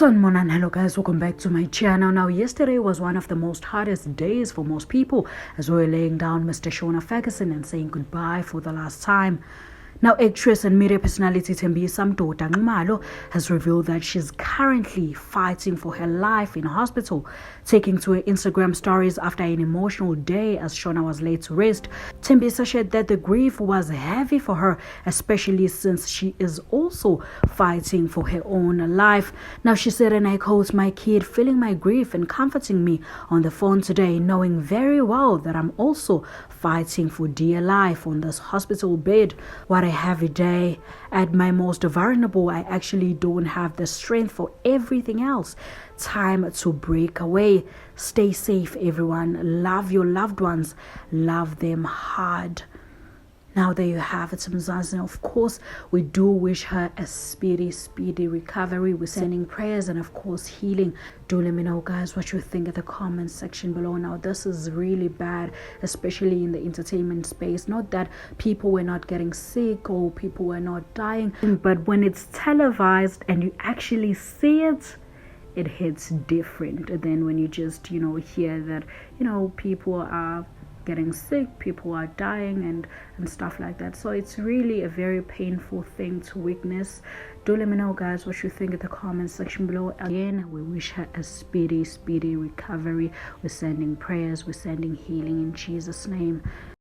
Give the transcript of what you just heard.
Morning, hello guys, welcome back to my channel. Now yesterday was one of the most hardest days for most people as we were laying down Mr. Shona Ferguson and saying goodbye for the last time. Now, actress and media personality Thembisa Mdota Nxumalo has revealed that she's currently fighting for her life in hospital, taking to her Instagram stories after an emotional day as Shona was laid to rest. Thembisa shared that the grief was heavy for her, especially since she is also fighting for her own life. Now, she said, and I quote, "My kid feeling my grief and comforting me on the phone today, knowing very well that I'm also fighting for dear life on this hospital bed. What a heavy day. At my most vulnerable, I actually don't have the strength for everything else. Time to break away. Stay safe, everyone. Love your loved ones. Love them hard." Now there you have it, Mzazi. Of course, we do wish her a speedy recovery. We're sending prayers and of course healing. Do let me know, guys, what you think in the comment section below. Now this is really bad, especially in the entertainment space. Not that people were not getting sick or people were not dying, but when it's televised and you actually see it, it hits different than when you just hear that people are getting sick, people are dying and stuff like that. So it's really a very painful thing to witness. Do let me know, guys, what you think in the comment section below. Again, we wish her a speedy recovery. We're sending prayers, we're sending healing in Jesus' name.